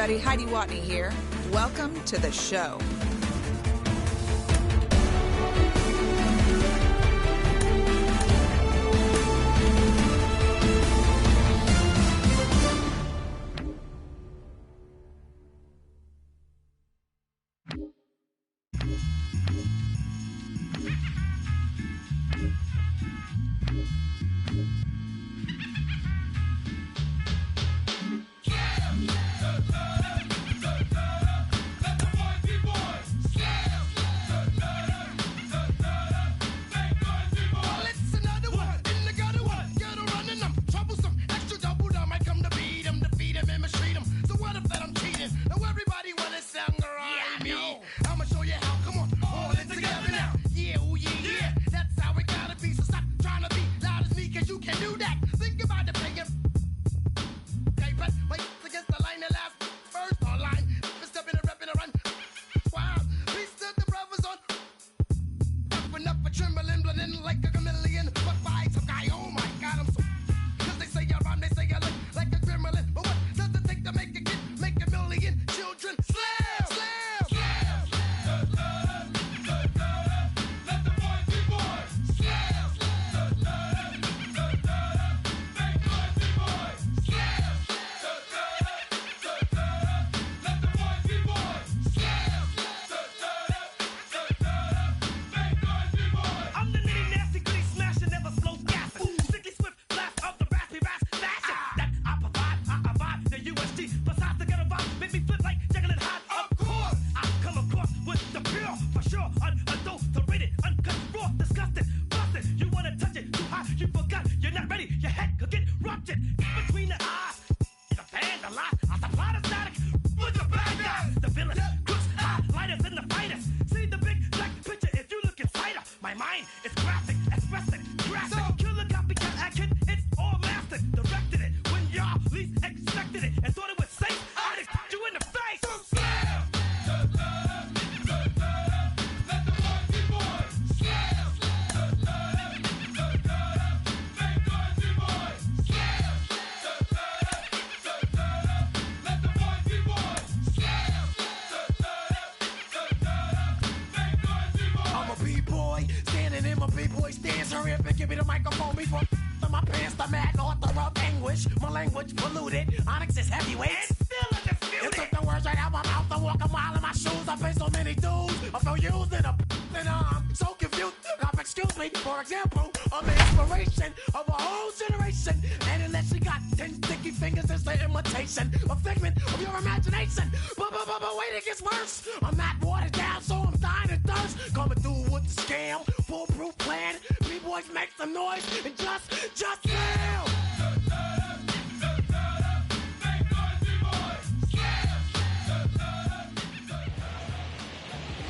everybody. Heidi Watney here. Welcome to the show.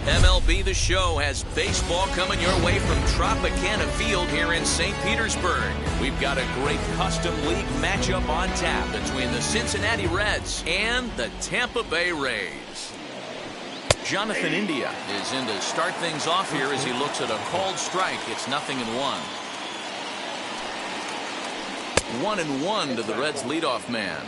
MLB The Show has baseball coming your way from Tropicana Field here in St. Petersburg. We've got a great custom league matchup on tap between the Cincinnati Reds and the Tampa Bay Rays. Jonathan India is in to start things off here as he looks at a called strike. It's 0-1. 1-1 to the Reds leadoff man.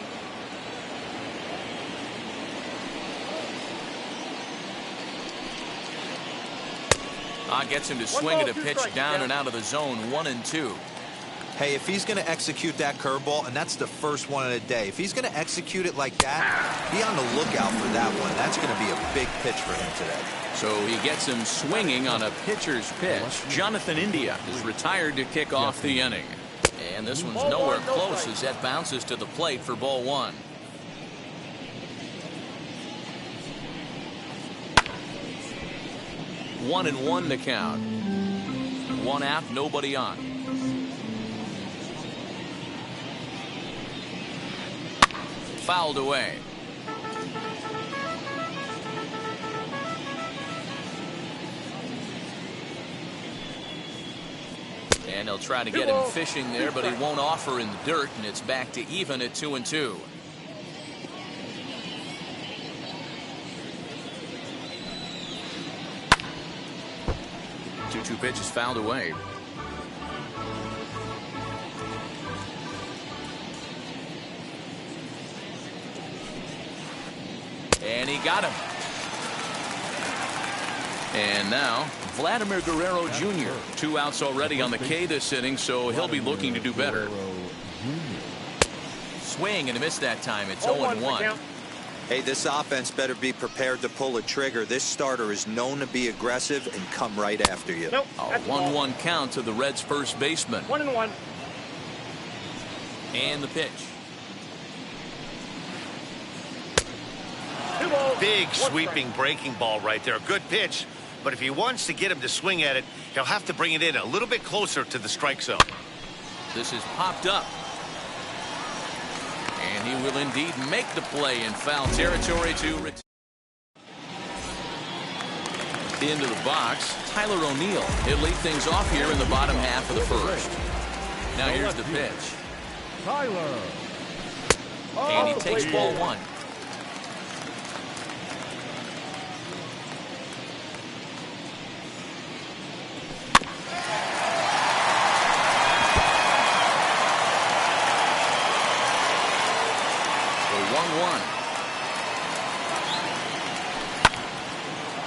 Gets him to swing at a pitch down and out of the zone. 1-2. Hey, if he's going to execute that curveball, and that's the first one of the day, if he's going to execute it like that, be on the lookout for that one. That's going to be a big pitch for him today. So he gets him swinging on a pitcher's pitch. Jonathan India is retired to kick off the inning. And this one's nowhere close as that bounces to the plate for ball one. 1-1 to count. One out, nobody on. Fouled away. And they'll try to get him fishing there, but he won't offer in the dirt, and it's back to even at 2-2. 2-2 pitch is fouled away. he got him. And now, Vladimir Guerrero Jr. 2 outs already on the K this inning, so he'll be looking to do better. Swing and a miss that time. It's 0-1. Hey, this offense better be prepared to pull a trigger. This starter is known to be aggressive and come right after you. A 1-1 count to the Reds' first baseman. 1-1. And the pitch. Big sweeping breaking ball right there. Good pitch. But if he wants to get him to swing at it, he'll have to bring it in a little bit closer to the strike zone. This is popped up. And he will indeed make the play in foul territory to return. Into the box, Tyler O'Neill. He'll lead things off here in the bottom half of the first. Now here's the pitch. Tyler. And he takes ball 1.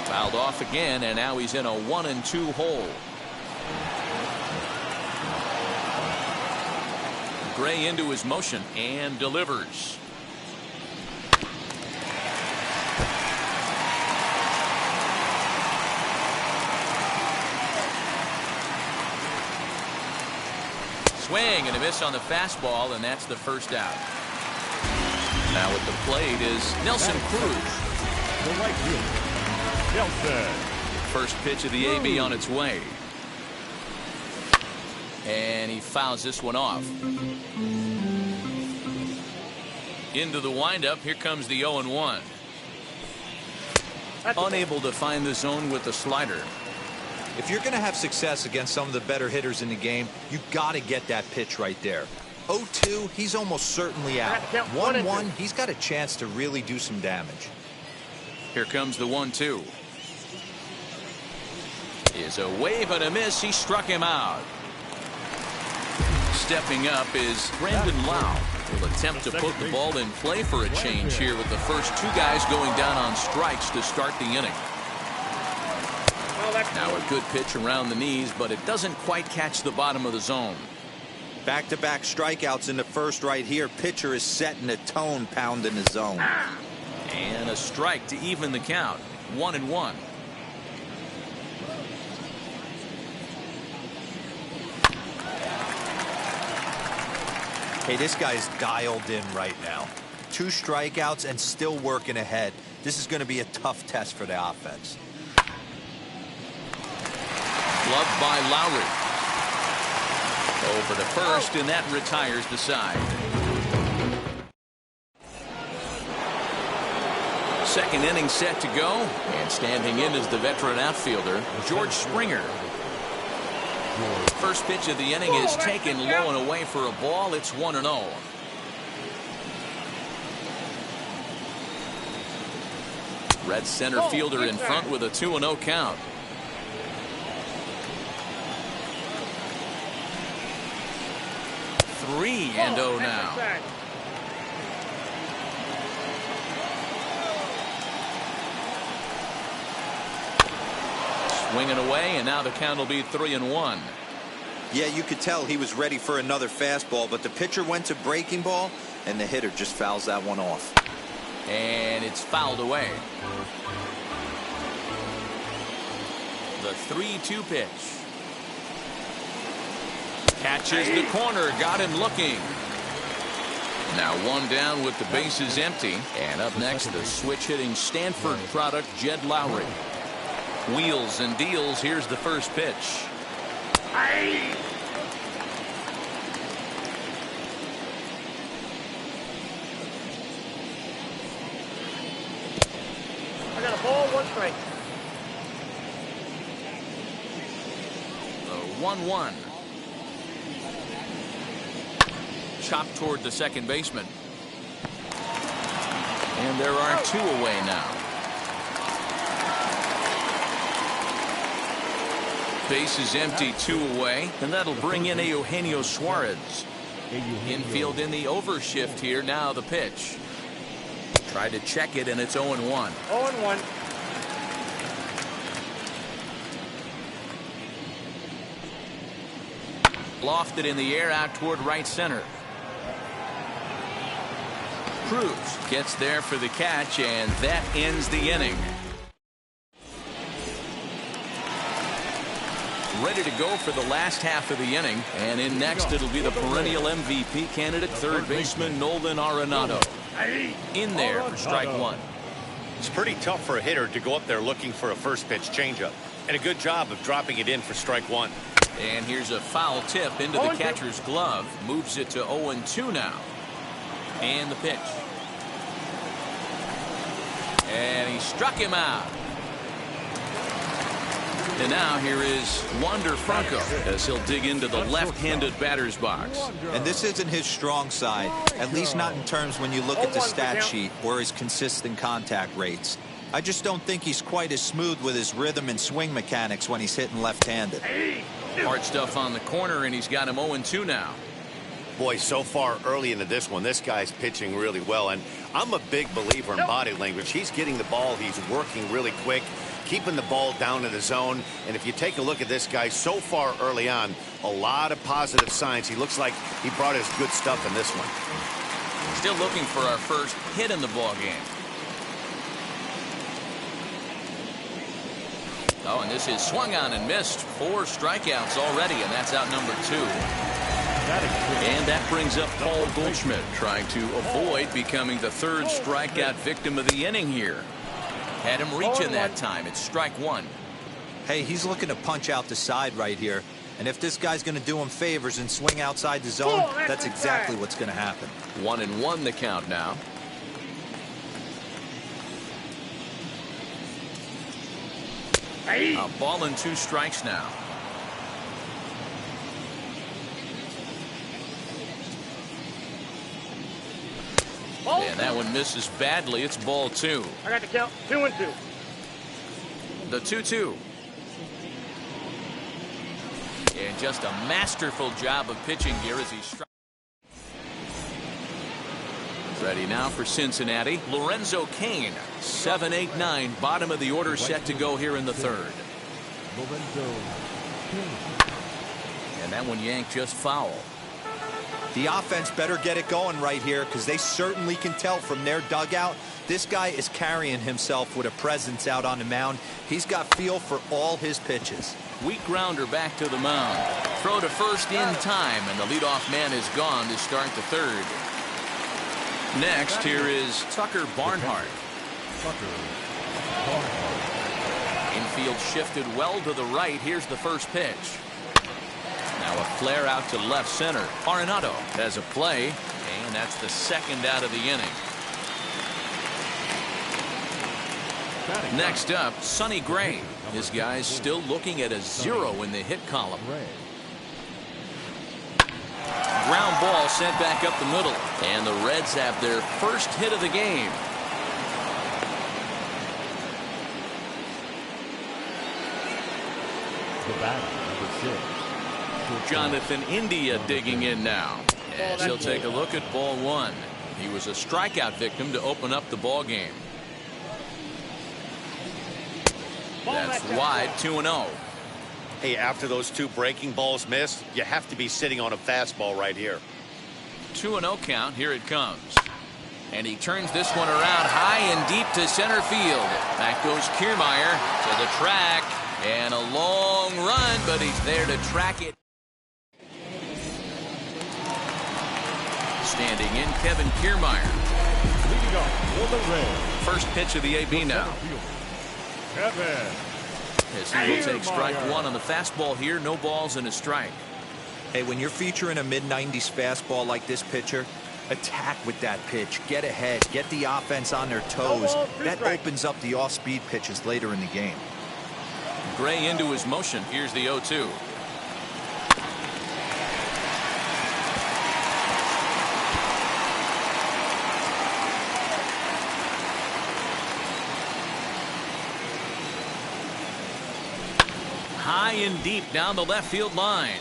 Fouled off again, and now he's in a 1-2 hole. Gray into his motion and delivers. Swing and a miss on the fastball, and that's the first out. Now at the plate is Nelson Cruz. The right fielder, Nelson. First pitch of the AB on its way. And he fouls this one off. Into the windup. Here comes the 0-1. Unable to find the zone with the slider. If you're going to have success against some of the better hitters in the game, you've got to get that pitch right there. 0-2, he's almost certainly out. 1-1, he's got a chance to really do some damage. Here comes the 1-2. Is a wave and a miss. He struck him out. Stepping up is Brandon Lau. Will attempt to put the ball in play for a change here with the first 2 guys going down on strikes to start the inning. Now a good pitch around the knees, but it doesn't quite catch the bottom of the zone. Back-to-back strikeouts in the first right here. Pitcher is setting a tone, pounding the zone. And a strike to even the count. 1-1. Hey, this guy's dialed in right now. 2 strikeouts and still working ahead. This is going to be a tough test for the offense. Gloved by Lowry. Over to first, and that retires the side. Second inning set to go, and standing in is the veteran outfielder, George Springer. First pitch of the inning is taken low and away for a ball. It's 1-0. Red center fielder in front with a 2-0 count. Three and 0 now. Swinging away, and now the count will be 3-1. Yeah, you could tell he was ready for another fastball, but the pitcher went to breaking ball, and the hitter just fouls that one off. And it's fouled away. The 3-2 pitch. Catches the corner, got him looking. Now 1 down with the bases empty. And up next, the switch-hitting Stanford product, Jed Lowry. Wheels and deals. Here's the first pitch. I got a ball, 1 strike. The 1-1. Chopped toward the second baseman. And there are 2 away now. Base is empty, 2 away, and that'll bring in Eugenio Suarez. Infield in the overshift here. Now the pitch. Tried to check it, and it's 0-1. 0-1. Lofted in the air out toward right center. Cruz gets there for the catch, and that ends the inning. Ready to go for the last half of the inning, and in next it'll be the perennial MVP candidate, third baseman Nolan Arenado. In there for strike one. It's pretty tough for a hitter to go up there looking for a first pitch changeup, and a good job of dropping it in for strike one. And here's a foul tip into the catcher's glove. Moves it to 0-2 now. And the pitch. And he struck him out. And now here is Wander Franco as he'll dig into the left-handed batter's box. And this isn't his strong side, at least not in terms when you look at the stat sheet or his consistent contact rates. I just don't think he's quite as smooth with his rhythm and swing mechanics when he's hitting left-handed. Hard stuff on the corner, and he's got him 0-2 now. Boy, so far early into this one, this guy's pitching really well, and I'm a big believer in body language. He's getting the ball, he's working really quick, keeping the ball down in the zone. And if you take a look at this guy so far early on, a lot of positive signs. He looks like he brought his good stuff in this one. Still looking for our first hit in the ball game. Oh, and this is swung on and missed. 4 strikeouts already, and that's out number 2. And that brings up Paul Goldschmidt, trying to avoid becoming the 3rd strikeout victim of the inning here. Had him reaching that time. It's strike 1. Hey, he's looking to punch out the side right here. And if this guy's going to do him favors and swing outside the zone, that's exactly what's going to happen. 1-1 the count now. A ball and 2 strikes now. And that one misses badly. It's ball 2. I got the count. 2-2. The 2-2. And just a masterful job of pitching here as he strikes. Ready now for Cincinnati. Lorenzo Cain, 7, 8, 9, bottom of the order, set to go here in the 3rd. And that one yanked just foul. The offense better get it going right here, because they certainly can tell from their dugout this guy is carrying himself with a presence out on the mound. He's got feel for all his pitches. Weak grounder back to the mound. Throw to first in time, and the leadoff man is gone to start the 3rd. Next, here is Tucker Barnhart. Infield shifted well to the right. Here's the first pitch. Now a flare out to left center. Arenado has a play, and that's the 2nd out of the inning. Next up, Sonny Gray. This guy's still looking at a 0 in the hit column. Ground ball sent back up the middle, and the Reds have their first hit of the game. The batter, number 6. Jonathan India digging in now, as he'll take a look at ball 1. He was a strikeout victim to open up the ball game. That's wide, 2-0. Hey, after those 2 breaking balls missed, you have to be sitting on a fastball right here. 2-0 count. Here it comes. And he turns this one around high and deep to center field. Back goes Kiermaier to the track. And a long run, but he's there to track it. Standing in, Kevin Kiermaier. Leading up for the Reds. First pitch of the AB now. Kevin. As he will take strike 1 on the fastball here. No balls and a strike. Hey, when you're featuring a mid-90s fastball like this pitcher, attack with that pitch. Get ahead. Get the offense on their toes. That opens up the off-speed pitches later in the game. Gray into his motion. Here's the 0-2. High and deep down the left field line.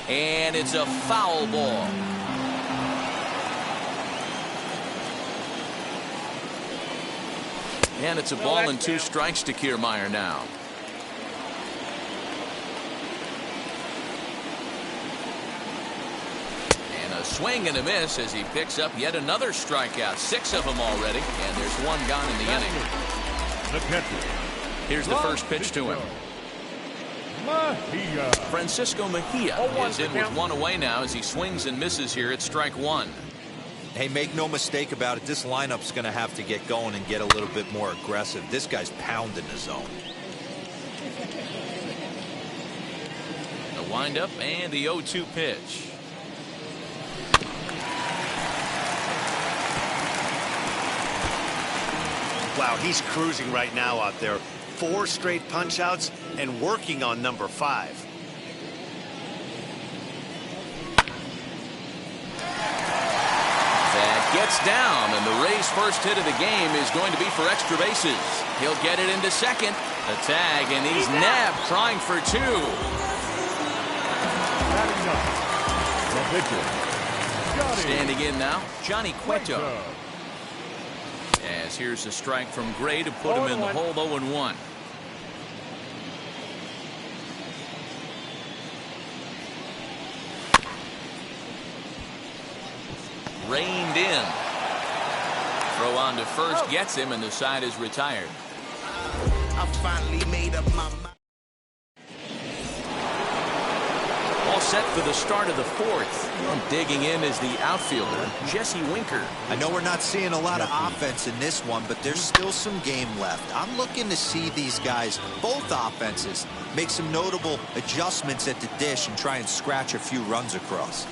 And it's a foul ball. And it's a ball and 2 strikes to Kiermaier now. And a swing and a miss as he picks up yet another strikeout. 6 of them already, and there's 1 gone in the inning. The catcher. Here's the first pitch to him. Mejia. Francisco Mejia is in with 1 away now as he swings and misses here at strike 1. Hey, make no mistake about it. This lineup's going to have to get going and get a little bit more aggressive. This guy's pounding the zone. The windup and the 0-2 pitch. Wow, he's cruising right now out there. 4 straight punch outs and working on number 5. Gets down, and the Rays' first hit of the game is going to be for extra bases. He'll get it into second. A tag, and he's nabbed, trying for 2. Standing in now, Johnny Cueto. As here's a strike from Gray to put him in the hole. 0-1. Reined in. Throw on to first, gets him, and the side is retired. I finally made up my mind. All set for the start of the 4th. And digging in is the outfielder, Jesse Winker. I know we're not seeing a lot of offense in this one, but there's still some game left. I'm looking to see these guys, both offenses, make some notable adjustments at the dish and try and scratch a few runs across.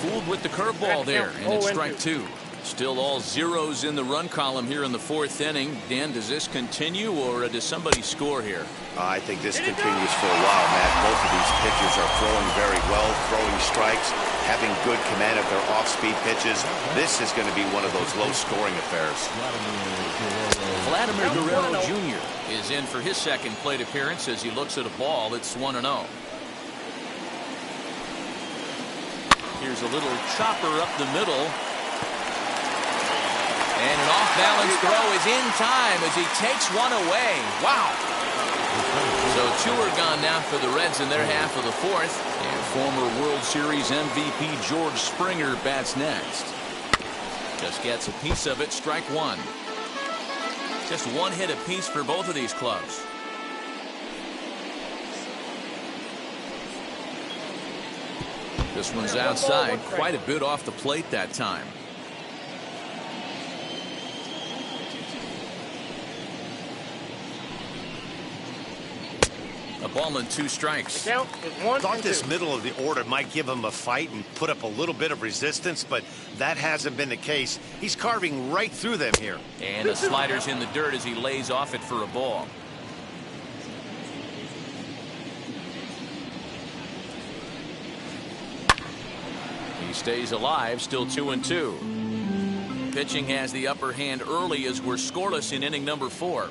Fooled with the curveball there, and it's strike 2. Still all zeros in the run column here in the 4th inning. Dan, does this continue, or does somebody score here? I think this continues for a while, Matt. Both of these pitchers are throwing very well, throwing strikes, having good command of their off-speed pitches. This is going to be one of those low-scoring affairs. Vladimir Guerrero Jr. is in for his second plate appearance as he looks at a ball. It's 1-0. Here's a little chopper up the middle. And an off-balance throw is in time as he takes one away. Wow. So 2 are gone now for the Reds in their half of the 4th. And former World Series MVP George Springer bats next. Just gets a piece of it, strike 1. Just 1 hit apiece for both of these clubs. This one's outside, quite a bit off the plate that time. A ball and 2 strikes. Count is 1 Thought and this 2. middle of the order might give him a fight and put up a little bit of resistance, but that hasn't been the case. He's carving right through them here. And a slider's in the dirt as he lays off it for a ball. He stays alive, still 2-2. Pitching has the upper hand early as we're scoreless in inning number 4.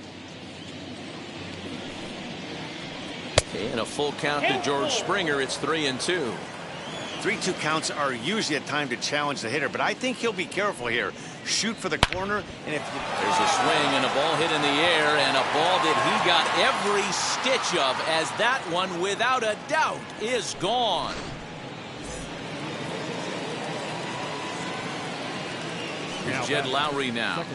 And a full count to George Springer. It's 3-2. 3-2 counts are usually a time to challenge the hitter, but I think he'll be careful here. Shoot for the corner, and if there's a swing and a ball hit in the air, and a ball that he got every stitch of, as that one, without a doubt, is gone. Here's Jed Lowry now.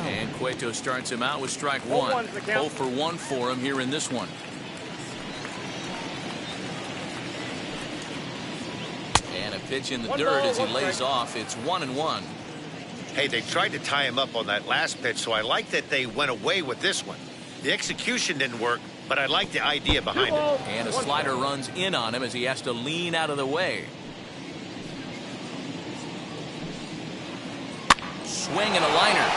And Cueto starts him out with strike 1. 0 for 1 for him here in this one. And a pitch in the dirt as he lays off. It's 1-1. Hey, they tried to tie him up on that last pitch, so I like that they went away with this one. The execution didn't work, but I like the idea behind it. And a slider runs in on him as he has to lean out of the way. Swing and a liner.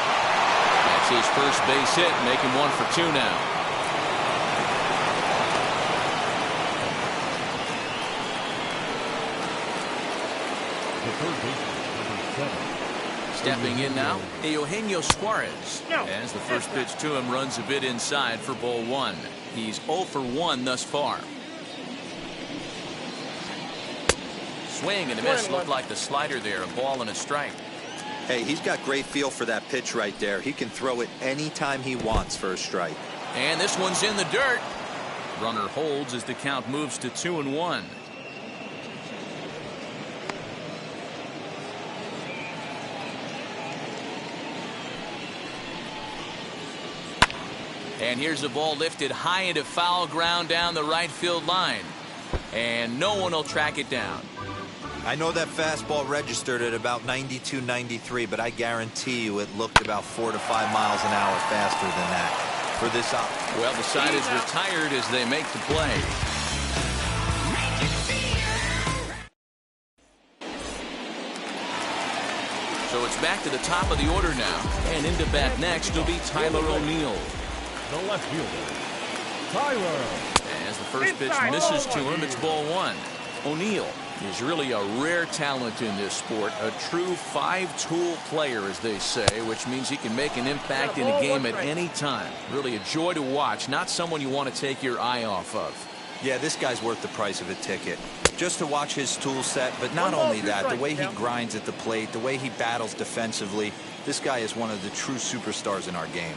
That's his first base hit, making 1 for 2 now. The third baseman, number 7. Stepping in now, Eugenio Suarez. As the first pitch to him runs a bit inside for ball 1. He's 0 for 1 thus far. Swing and a miss. Looked like the slider there. A ball and a strike. Hey, he's got great feel for that pitch right there. He can throw it anytime he wants for a strike. And this one's in the dirt. Runner holds as the count moves to 2-1. And here's the ball lifted high into foul ground down the right field line. And no one will track it down. I know that fastball registered at about 92, 93, but I guarantee you it looked about 4 to 5 miles an hour faster than that for this up. Well, the side is retired as they make the play. So it's back to the top of the order now. And into bat next will be Tyler O'Neill. The left fielder, Tyler. As the first pitch misses to him, it's ball one. O'Neill is really a rare talent in this sport, a true five-tool player, as they say, which means he can make an impact in a game at any time. Really a joy to watch, not someone you want to take your eye off of. Yeah, this guy's worth the price of a ticket. Just to watch his tool set, but not only that, the way he grinds at the plate, the way he battles defensively, this guy is one of the true superstars in our game.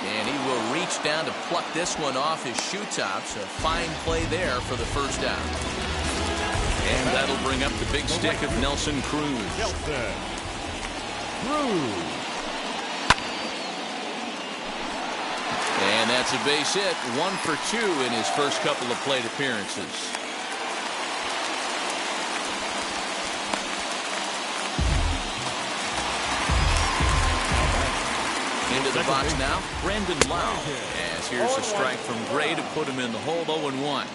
And he will reach down to pluck this one off his shoe tops. A fine play there for the first down. And that'll bring up the big stick of Nelson Cruz. And that's a base hit. 1 for 2 in his first couple of plate appearances. Into the box now, Brandon Lau. As here's a strike from Gray to put him in the hole. 0-1.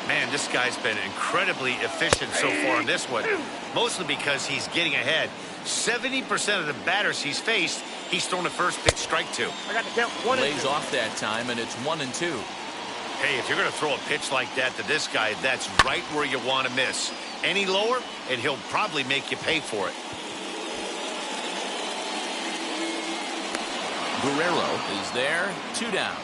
Man, this guy's been incredibly efficient so far in this one, mostly because he's getting ahead. 70% of the batters he's faced, he's thrown a first pitch strike to. I got to count 1 and 2. Lays off that time, and it's 1 and 2. Hey, if you're going to throw a pitch like that to this guy, that's right where you want to miss. Any lower, and he'll probably make you pay for it. Guerrero is there, 2 down.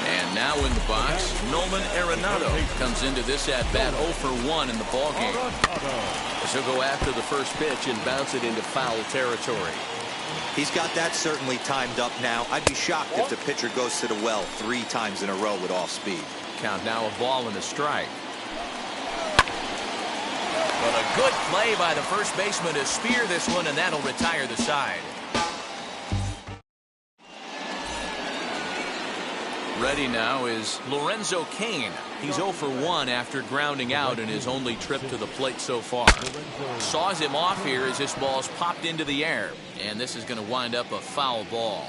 And now in the box, Nolan Arenado comes into this at-bat 0 for 1 in the ballgame. He'll go after the first pitch and bounce it into foul territory. He's got that certainly timed up now. I'd be shocked if the pitcher goes to the well 3 times in a row with off speed. Count now, a ball and a strike. But a good play by the first baseman to spear this one, and that'll retire the side. Ready now is Lorenzo Cain. He's 0 for 1 after grounding out in his only trip to the plate so far. Saws him off here as this ball's popped into the air, and this is going to wind up a foul ball.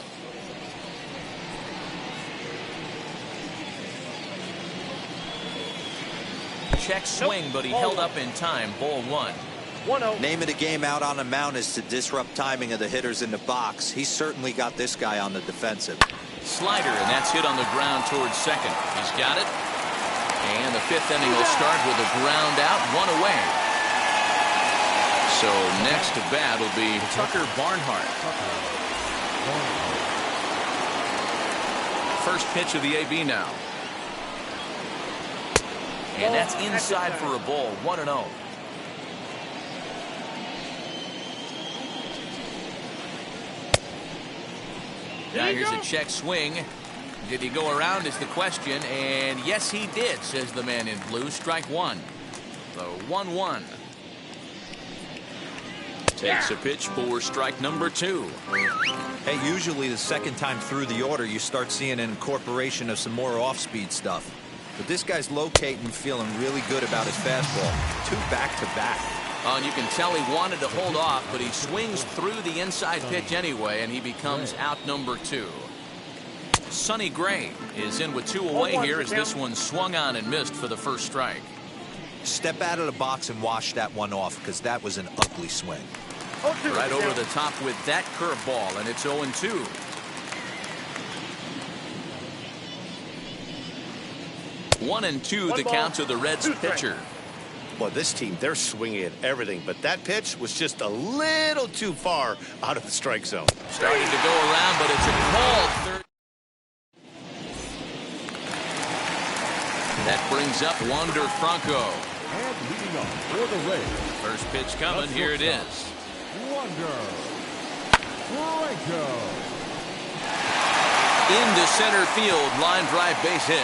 Check swing, but he held up in time. Ball 1. 1-0. Name of the game out on the mound is to disrupt timing of the hitters in the box. He's certainly got this guy on the defensive. Slider, and that's hit on the ground towards second. He's got it. And the 5th inning will start with a ground out, 1 away. So next to bat will be Tucker Barnhart. First pitch of the AB now. And that's inside for a ball, 1-0. Now here's a check swing. Did he go around is the question, and yes he did, says the man in blue. Strike 1. So 1-1. Takes a pitch for strike number 2. Hey, usually the second time through the order you start seeing an incorporation of some more off-speed stuff. But this guy's locating, feeling really good about his fastball. 2 back-to-back. And you can tell he wanted to hold off, but he swings through the inside pitch anyway, and he becomes out number 2. Sonny Gray is in with 2 away here as this one swung on and missed for the first strike. Step out of the box and wash that one off, because that was an ugly swing. Right over the top with that curveball, and it's 0-2. One and 2 the count to the Reds pitcher. Well, this team, they're swinging at everything, but that pitch was just a little too far out of the strike zone. Starting to go around, but it's a call. That brings up Wander Franco. And leading up for the Rays. First pitch coming. Here it is. Wander Franco. Into center field. Line drive base hit.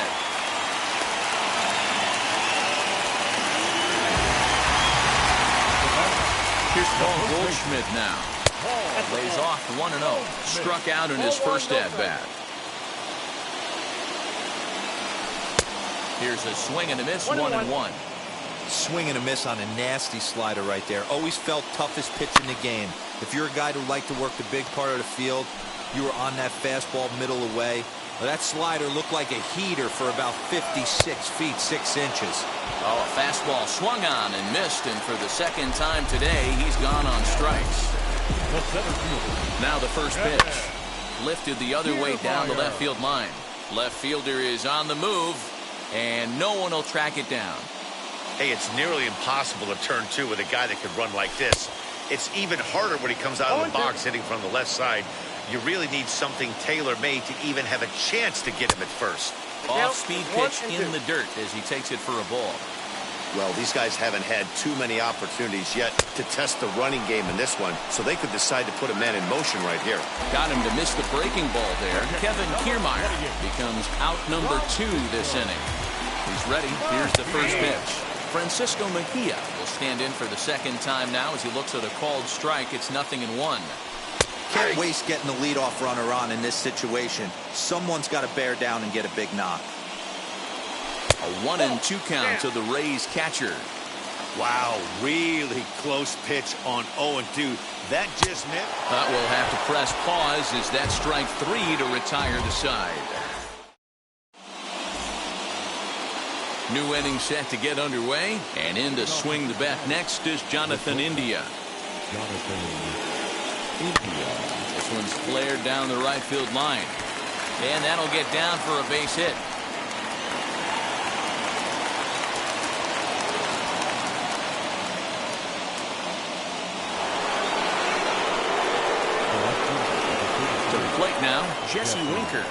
Here's Paul Goldschmidt now. Lays off 1-0. Struck out in his first at-bat. Here's a swing and a miss, 1-1. Swing and a miss on a nasty slider right there. Always felt toughest pitch in the game. If you're a guy who liked to work the big part of the field, you were on that fastball middle away. Well, that slider looked like a heater for about 56 feet 6 inches. Oh, a fastball swung on and missed, and for the second time today, he's gone on strikes. Now the first pitch. Lifted the other way down the left field line. Left fielder is on the move, and no one will track it down. Hey, it's nearly impossible to turn two with a guy that could run like this. It's even harder when he comes out of the box hitting from the left side. You really need something tailor-made to even have a chance to get him at first. Off-speed pitch in the dirt as he takes it for a ball. Well, these guys haven't had too many opportunities yet to test the running game in this one, so they could decide to put a man in motion right here. Got him to miss the breaking ball there. Kevin Kiermaier becomes out number 2 this inning. He's ready. Here's the first pitch. Francisco Mejia will stand in for the second time now as he looks at a called strike. It's 0-1. Can't waste getting the leadoff runner on in this situation. Someone's got to bear down and get a big knock. A 1-2 count to the Rays catcher. Wow, really close pitch on 0-2. That just meant We'll have to press pause as that strike 3 to retire the side. New inning set to get underway, and in to swing the bat next is Jonathan India. This one's flared down the right field line, and that'll get down for a base hit. To the plate now, Jesse Winker,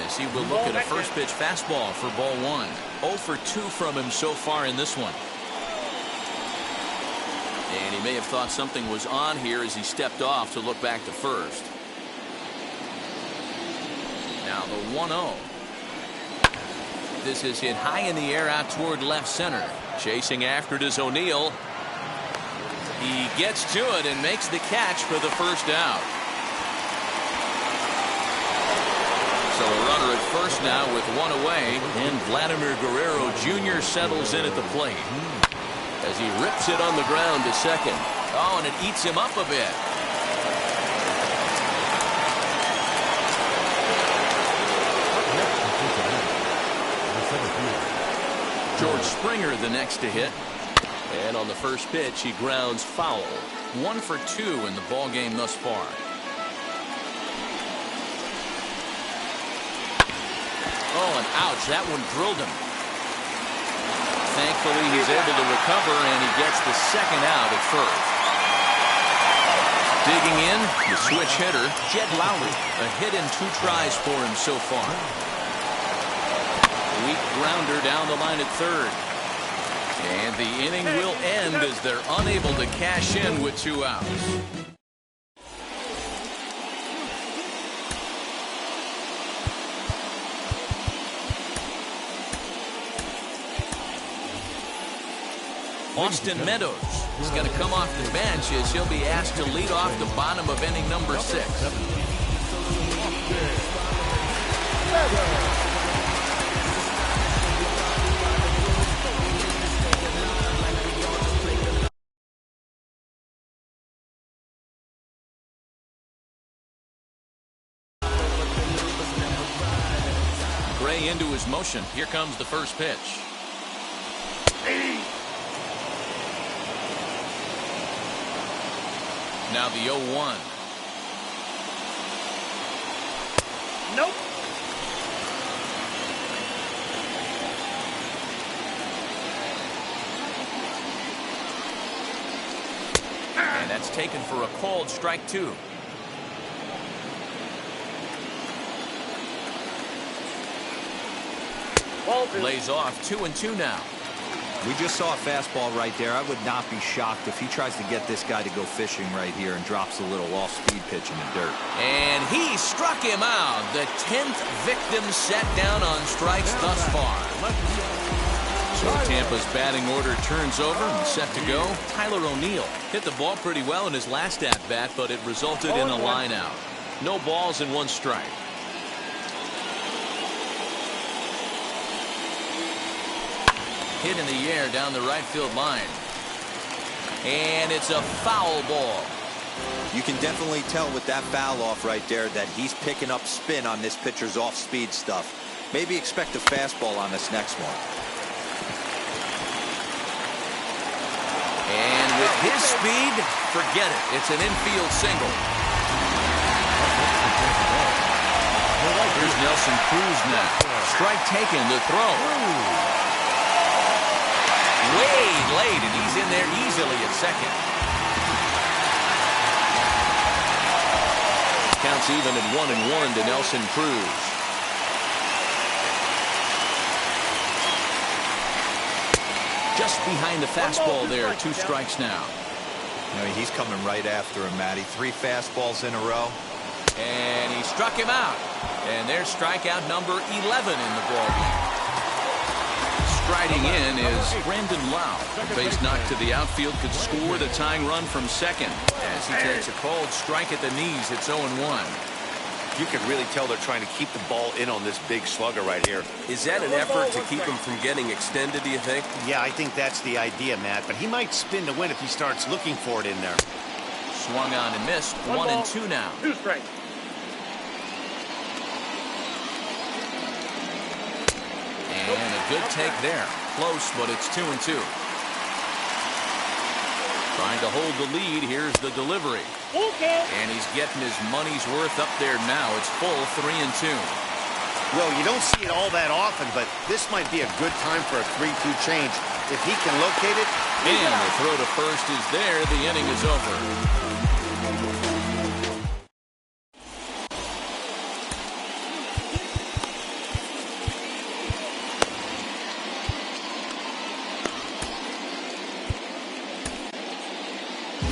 as he will look at a first pitch fastball for ball 1. 0 for 2 from him so far in this one. And he may have thought something was on here as he stepped off to look back to first. Now the 1-0. This is hit high in the air out toward left center. Chasing after it is O'Neill. He gets to it and makes the catch for the first out. So a runner at first now with 1 away, and Vladimir Guerrero Jr. settles in at the plate as he rips it on the ground to second. Oh, and it eats him up a bit. George Springer the next to hit. And on the first pitch, he grounds foul. 1 for 2 in the ball game thus far. Oh, and ouch, that one drilled him. Thankfully, he's able to recover, and he gets the second out at first. Digging in, the switch hitter, Jed Lowry. A hit in 2 tries for him so far. Weak grounder down the line at third. And the inning will end as they're unable to cash in with 2 outs. Austin Meadows is going to come off the bench as he'll be asked to lead off the bottom of inning number 6. Gray into his motion. Here comes the first pitch. Now the 0-1. Nope. And that's taken for a called strike 2. Lays off 2-2 now. We just saw a fastball right there. I would not be shocked if he tries to get this guy to go fishing right here and drops a little off-speed pitch in the dirt. And he struck him out. The 10th victim set down on strikes thus far. So Tampa's batting order turns over and set to go. Tyler O'Neill hit the ball pretty well in his last at-bat, but it resulted in a line out. No balls and 1 strike. Hit in the air down the right field line. And it's a foul ball. You can definitely tell with that foul off right there that he's picking up spin on this pitcher's off-speed stuff. Maybe expect a fastball on this next one. And with his speed, forget it. It's an infield single. Here's Nelson Cruz now. Strike taken, the throw. Way late, and he's in there easily at second. Counts even at 1-1 to Nelson Cruz. Just behind the fastball there. 2 strikes now. You know, he's coming right after him, Matty. 3 fastballs in a row. And he struck him out. And there's strikeout number 11 in the ballgame. Striding in is Brandon Lau. Base knock to the outfield could score the tying run from second. As he takes a cold strike at the knees, it's 0-1. You can really tell they're trying to keep the ball in on this big slugger right here. Is that an effort to keep him from getting extended, do you think? Yeah, I think that's the idea, Matt. But he might spin to win if he starts looking for it in there. Swung on and missed. 1-2 now. 2 strikes. And a good take there. Close, but it's 2-2. Trying to hold the lead. Here's the delivery. And he's getting his money's worth up there now. It's full 3-2. Well, you don't see it all that often, but this might be a good time for a 3-2 change. If he can locate it. And the throw to first is there. The inning is over.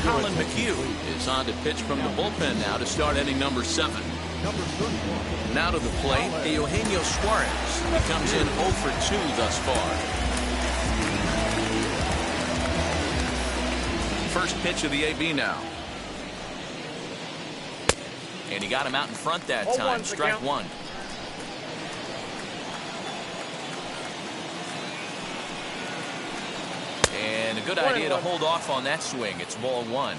Colin McHugh is on to pitch from the bullpen now to start inning number 7. Now to the plate, Eugenio Suarez. He comes in 0 for 2 thus far. First pitch of the AB now. And he got him out in front that time. Strike 1. And a good idea to hold off on that swing. It's ball 1.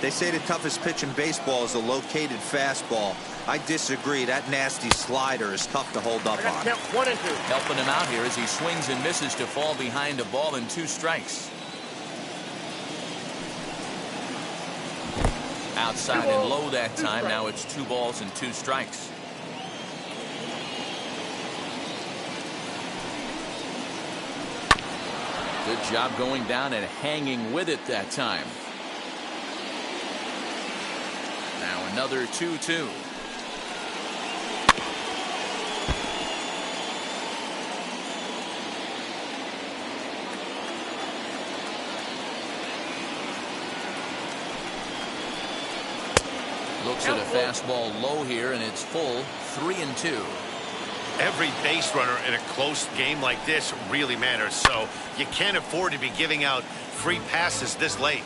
They say the toughest pitch in baseball is a located fastball. I disagree. That nasty slider is tough to hold up on. 1-2. Helping him out here as he swings and misses to fall behind a ball and 2 strikes. Outside and low that time. Now it's 2 balls and 2 strikes. Good job going down and hanging with it that time. Now another 2-2. Looks at a fastball low here, and it's full 3-2. Every base runner in a close game like this really matters, so you can't afford to be giving out free passes this late.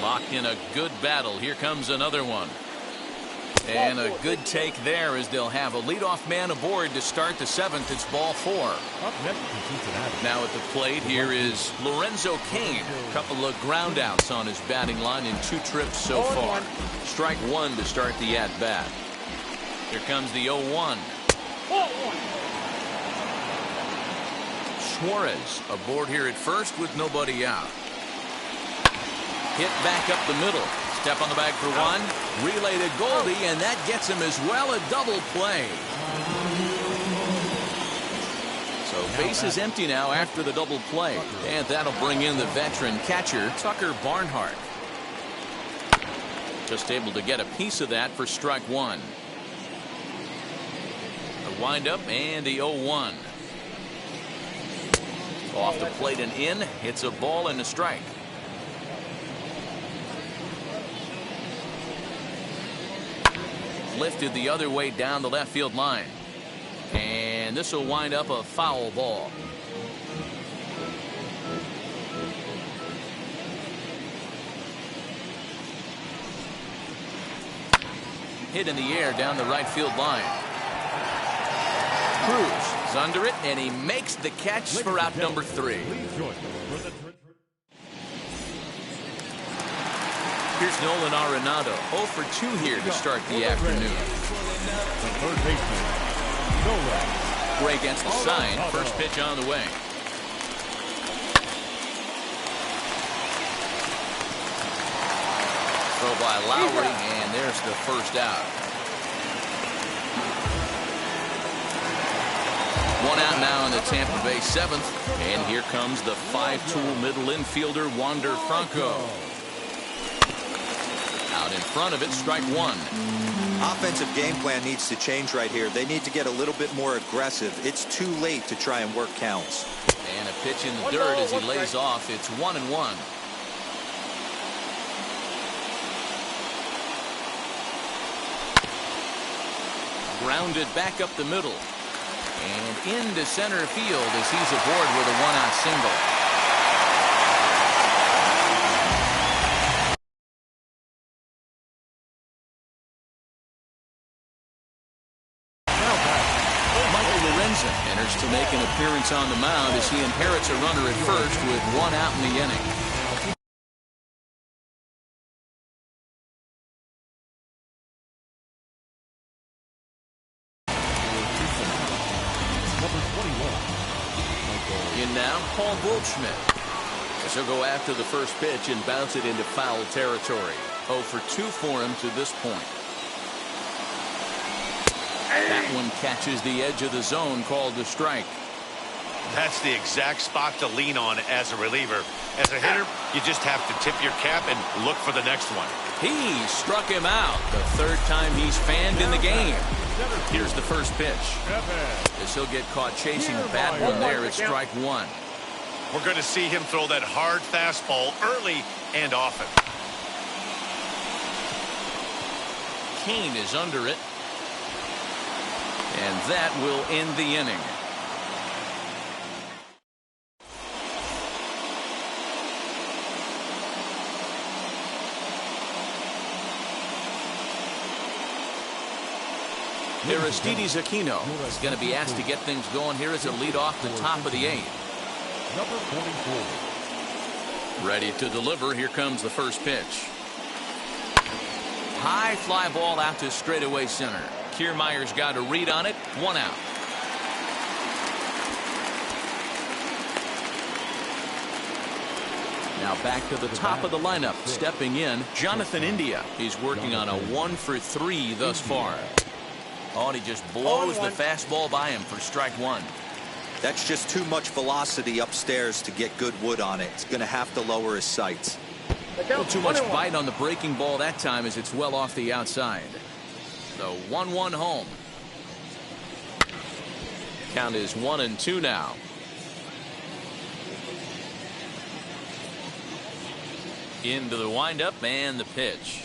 Locked in a good battle. Here comes another one. And a good take there as they'll have a leadoff man aboard to start the 7th. It's ball 4. Now at the plate, here is Lorenzo Cain. A couple of ground outs on his batting line in 2 trips so far. Strike 1 to start the at-bat. Here comes the 0-1. Suarez aboard here at first with nobody out. Hit back up the middle. Step on the bag for 1. Relay to Goldie, and that gets him as well. A double play. So base is empty now after the double play. And that'll bring in the veteran catcher, Tucker Barnhart. Just able to get a piece of that for strike 1. windup and the 0-1. Off the plate and in. It's a ball and a strike. Lifted the other way down the left field line. And this will wind up a foul ball. Hit in the air down the right field line. Cruz is under it, and he makes the catch for out number 3. Here's Nolan Arenado, 0 for 2 here to start the afternoon. Gray against the sign. First pitch on the way. Throw by Lowry, and there's the first out. 1 out now in the Tampa Bay 7th, and here comes the 5-tool middle infielder Wander Franco. Out in front of it, strike 1. Offensive game plan needs to change right here. They need to get a little bit more aggressive. It's too late to try and work counts. And a pitch in the dirt as he lays off. It's 1-1. Grounded back up the middle. And into center field as he's aboard with a 1-out single. Enters to make an appearance on the mound as he inherits a runner at first with 1 out in the inning. In now, Paul Goldschmidt. As he'll go after the first pitch and bounce it into foul territory. 0 for 2 for him to this point. That one catches the edge of the zone, called the strike. That's the exact spot to lean on as a reliever. As a hitter, you just have to tip your cap and look for the next one. He struck him out the 3rd time he's fanned in the game. Here's the first pitch. As he'll get caught chasing a bad one there at strike 1. We're going to see him throw that hard fastball early and often. Kane is under it. And that will end the inning. Aristides Aquino is going to be asked to get things going here as a lead off the top of the 8th. Number 24. Ready to deliver. Here comes the first pitch. High fly ball out to straightaway center. Kiermaier's got a read on it. 1 out. Now back to the top of the lineup. Stepping in, Jonathan India. He's working on a 1 for 3 thus far. Oh, and he just blows the fastball by him for strike 1. That's just too much velocity upstairs to get good wood on it. It's going to have to lower his sights. A little too much bite on the breaking ball that time as it's well off the outside. So 1-1 home. Count is 1-2 now. Into the windup and the pitch.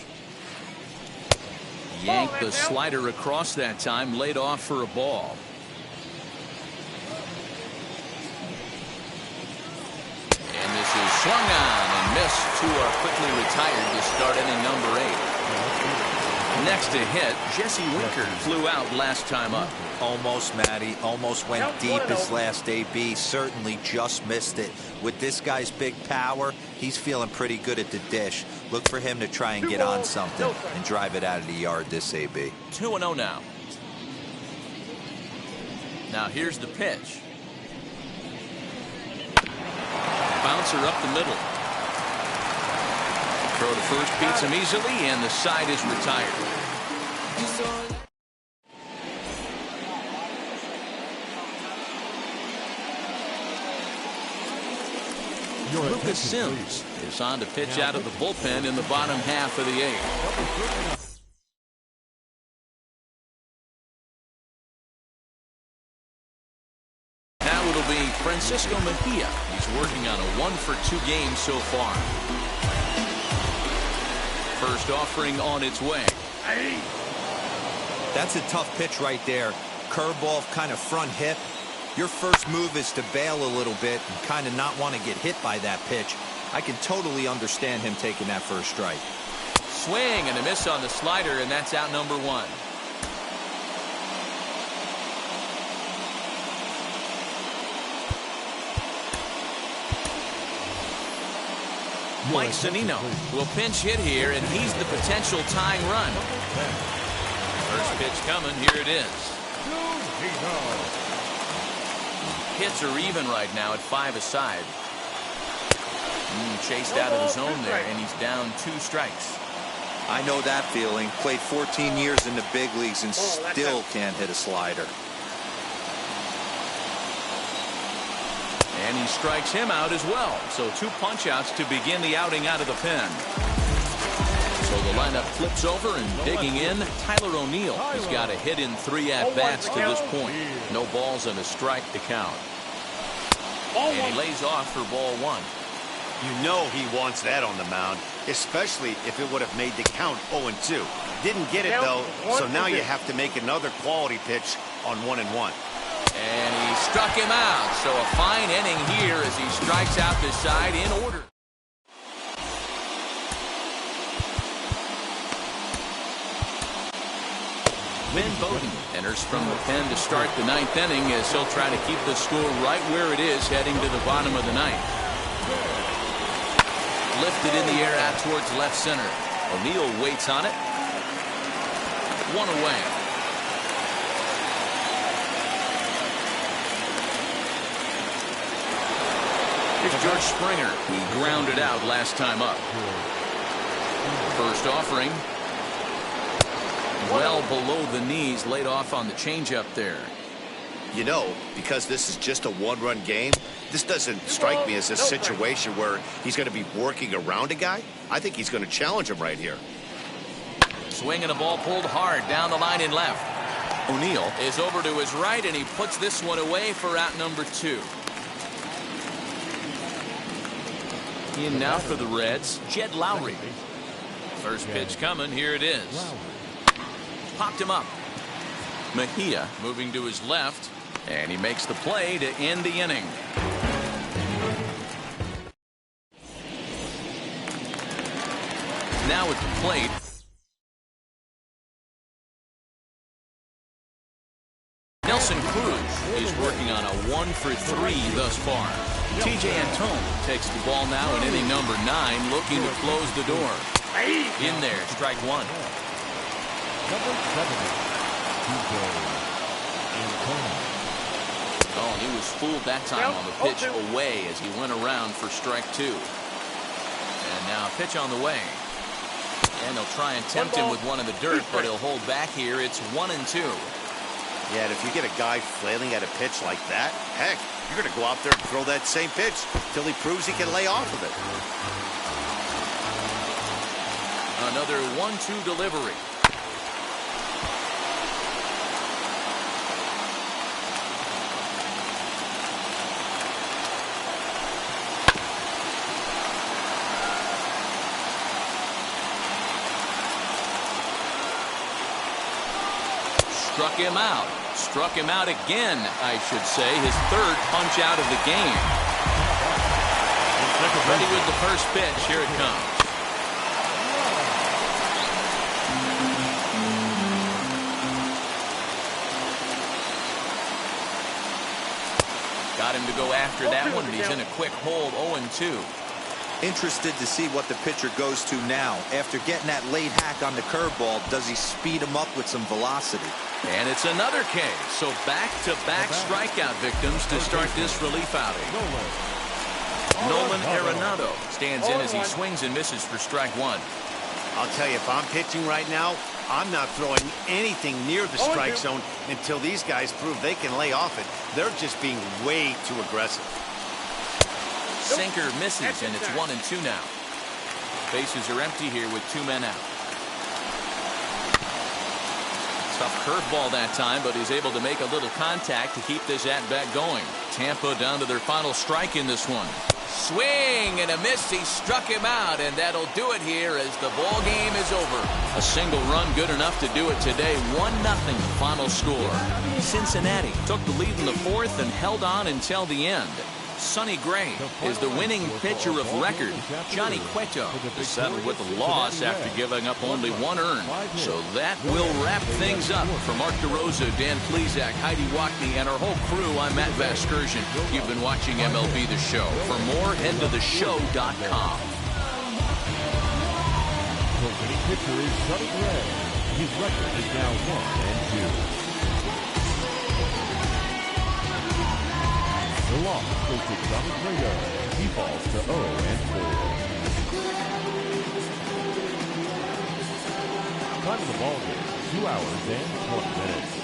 Yanked the slider across that time, laid off for a ball. And this is swung on and missed. 2 are quickly retired to start inning number 8. Next to hit, Jesse Winker flew out last time up. Almost, Matty. Almost went deep his last AB. Certainly just missed it. With this guy's big power, he's feeling pretty good at the dish. Look for him to try and get on something and drive it out of the yard this AB. 2-0 now. Now here's the pitch. Bouncer up the middle. Throw to first beats him easily, and the side is retired. Lucas Sims is on to pitch out of the bullpen in the bottom half of the 8th. Francisco Mejia. He's working on a 1-for-2 game so far. First offering on its way. That's a tough pitch right there. Curveball, kind of front hip. Your first move is to bail a little bit and kind of not want to get hit by that pitch. I can totally understand him taking that first strike. Swing and a miss on the slider, and that's out number 1. Mike Zunino will pinch hit here, and he's the potential tying run. First pitch coming. Here it is. Hits are even right now at 5 aside. Chased out of the zone there, and he's down 2 strikes. I know that feeling. Played 14 years in the big leagues and still can't hit a slider. And he strikes him out as well. So 2 punch-outs to begin the outing out of the pen. So the lineup flips over, and digging in, Tyler O'Neill. He's got a hit in 3 at-bats to this point. No balls and a strike to count. And he lays off for ball 1. You know he wants that on the mound, especially if it would have made the count 0-2. Didn't get it, though, so now you have to make another quality pitch on 1-1. And he struck him out. So a fine inning here as he strikes out this side in order. Lynn Bowden enters from the pen to start the 9th inning as he'll try to keep the score right where it is heading to the bottom of the 9th. Lifted in the air out towards left center. O'Neill waits on it. 1 away. Here's George Springer. He grounded out last time up. First offering. Well below the knees, laid off on the changeup there. You know, because this is just a 1-run game, this doesn't strike me as a situation where he's going to be working around a guy. I think he's going to challenge him right here. Swing and a ball pulled hard down the line in left. O'Neill is over to his right, and he puts this one away for out number 2. In now for the Reds, Jed Lowry. First pitch coming. Here it is. Popped him up. Mejia moving to his left, and he makes the play to end the inning. Now at the plate, Nelson Cruz is working on a 1-for-3 thus far. TJ Antone takes the ball now in inning number 9, looking to close the door. In there, strike 1. Number 70, Oh, and he was fooled that time on the pitch away as he went around for strike 2. And now a pitch on the way. And they'll try and tempt him with one in the dirt, but he'll hold back here. It's 1-2. Yeah, and if you get a guy flailing at a pitch like that, heck, you're going to go out there and throw that same pitch till he proves he can lay off of it. Another 1-2 delivery. Struck him out. Struck him out again, I should say. His 3rd punch out of the game. Ready with the first pitch. Here it comes. Got him to go after that one, and he's in a quick hold, 0-2. Interested to see what the pitcher goes to now. After getting that late hack on the curveball, does he speed him up with some velocity? And it's another K. So back-to-back strikeout victims to start this relief outing. Nolan Arenado stands in as he swings and misses for strike 1. I'll tell you, if I'm pitching right now, I'm not throwing anything near the strike zone until these guys prove they can lay off it. They're just being way too aggressive. Sinker misses, and it's 1-2 now. Bases are empty here with 2 men out. Tough curveball that time, but he's able to make a little contact to keep this at-bat going. Tampa down to their final strike in this one. Swing and a miss. He struck him out, and that'll do it here as the ball game is over. A single run good enough to do it today. 1-0 final score. Cincinnati took the lead in the fourth and held on until the end. Sonny Gray is the winning pitcher of record. Johnny Cueto is settled with a loss after giving up only 1 earned. So that will wrap things up. For Mark DeRosa, Dan Plesac, Heidi Wackney, and our whole crew, I'm Matt Vasgersian. You've been watching MLB The Show. For more, head to theshow.com. The winning pitcher is Sonny Gray. His record is now 1-2. The loss goes to Johnny Cueto. He falls to 0-4. Time of the ball game, 2 hours and 20 minutes.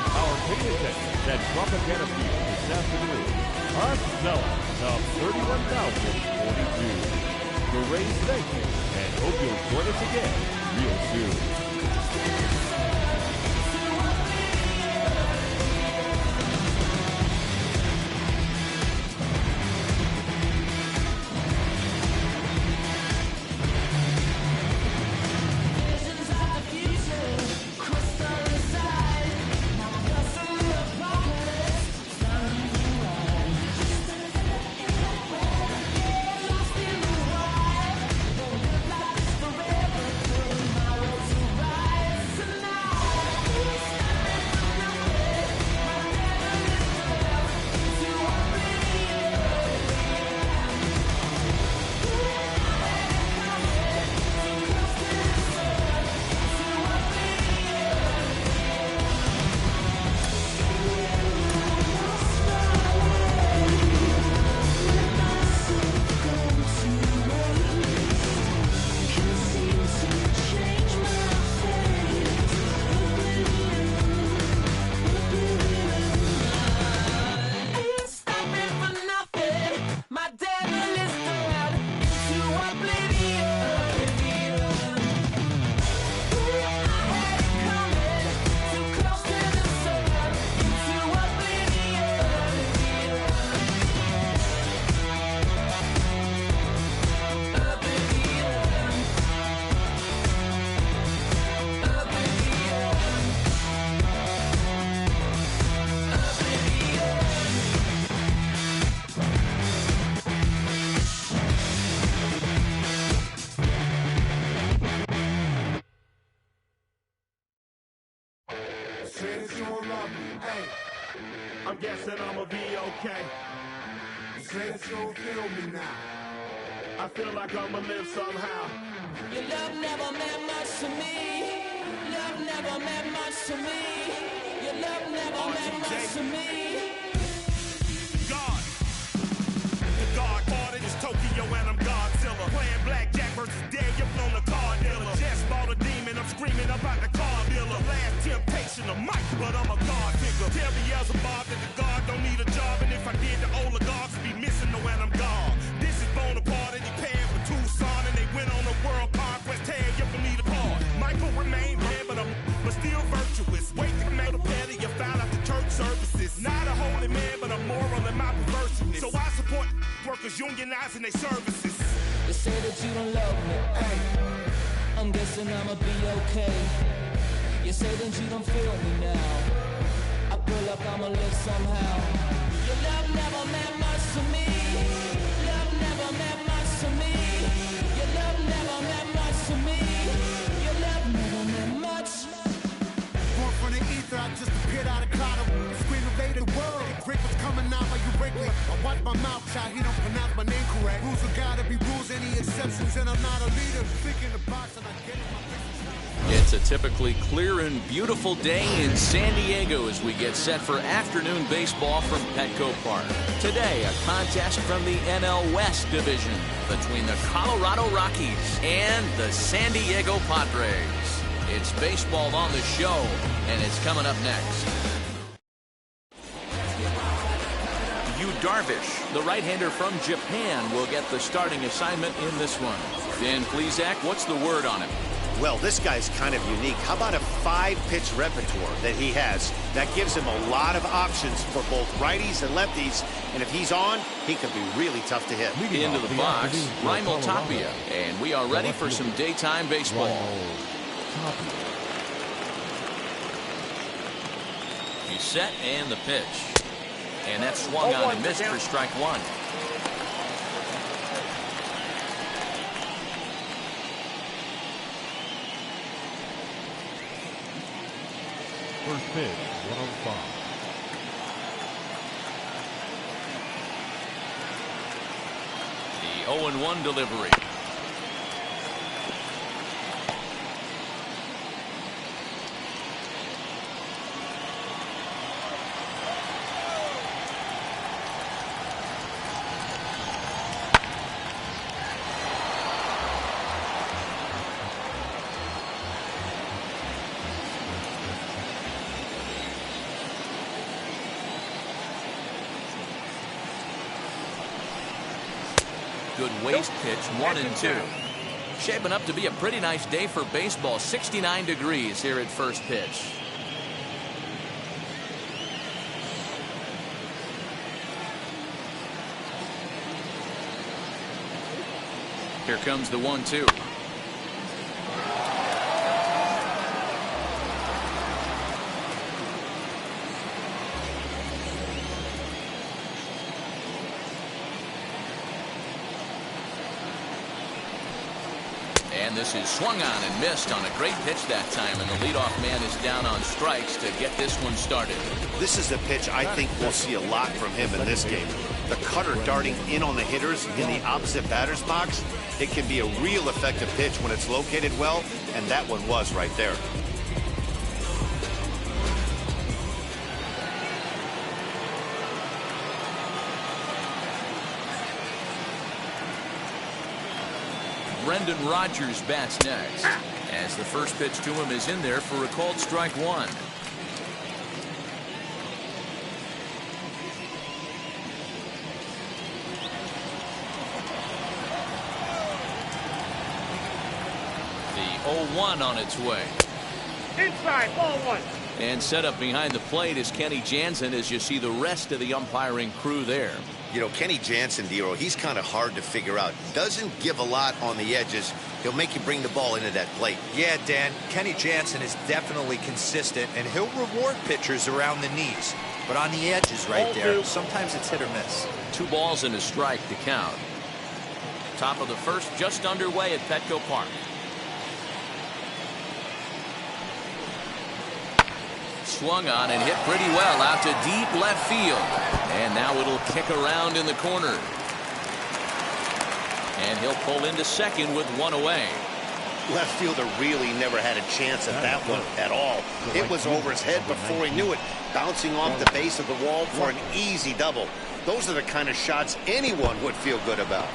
Our pay attendance at Tropicana Field this afternoon are sellouts of 31,042. The Rays thank you and hope you'll join us again real soon. I'm guessing I'ma be okay. Say that you don't feel me now. I feel like I'ma live somehow. Your love never meant much to me. Love never meant much to me. Your love never meant much to me. God. The God parted is Tokyo and I'm Godzilla. Playing blackjack versus Daniel on the car dealer. Just bought a demon, I'm screaming about the car dealer. Last temptation of Mike, but I'm a God figure. Tell Beelzebub that the God don't need a job. And if I did, the oligarchs would be missing when I'm gone. This is Bonaparte and he paired with Tucson. And they went on a world conquest, tear you from me apart. Michael remained bad, but still virtuous. Wait to make a petty, you found out the church services. Not a holy man, but a moral in my perverseness. So I support workers unionizing their services. They say that you don't love me. Hey, I'm guessing I'ma be okay. You say that you don't feel me now. I feel like I'ma live somehow. Your love never meant much to me. Love never meant much to me. Your love never meant much to me. Your love never meant much. Born from the ether, I just appeared out of cloud. Scream invaded the world. Drake was coming out like you break me. I watch my mouth shot, he don't pronounce my name correct. Rules will gotta be rules, any exceptions, and I'm not a leader. Thinking the box and I get it. It's a typically clear and beautiful day in San Diego as we get set for afternoon baseball from Petco Park. Today, a contest from the NL West division between the Colorado Rockies and the San Diego Padres. It's baseball on the show, and it's coming up next. Yu Darvish, the right-hander from Japan, will get the starting assignment in this one. Dan Plesac, what's the word on him? Well, this guy's kind of unique. How about a 5-pitch repertoire that he has? That gives him a lot of options for both righties and lefties. And if he's on, he could be really tough to hit. Into the box, Raimel Tapia. And we are ready for some daytime baseball. He's set and the pitch. And that swung on and missed for strike one. First pitch, 105. The 0-1 delivery. Good waist pitch, 1-2. Shaping up to be a pretty nice day for baseball. 69 degrees here at first pitch. Here comes the 1-2. And this is swung on and missed on a great pitch that time, and the leadoff man is down on strikes to get this one started. This is a pitch I think we'll see a lot from him in this game. The cutter darting in on the hitters in the opposite batter's box. It can be a real effective pitch when it's located well, and that one was right there. Brendan Rodgers bats next, as the first pitch to him is in there for a called strike one. The 0-1 on its way. Inside, ball one. And set up behind the plate is Kenny Jansen as you see the rest of the umpiring crew there. You know, Kenny Jansen, Dero, he's kind of hard to figure out. Doesn't give a lot on the edges. He'll make you bring the ball into that plate. Yeah, Dan, Kenny Jansen is definitely consistent, and he'll reward pitchers around the knees. But on the edges right there, sometimes it's hit or miss. 2 balls and a strike to count. Top of the first just underway at Petco Park. Swung on and hit pretty well out to deep left field. And now it'll kick around in the corner. And he'll pull into second with 1 away. Left fielder really never had a chance at that one at all. It was over his head before he knew it, bouncing off the base of the wall for an easy double. Those are the kind of shots anyone would feel good about.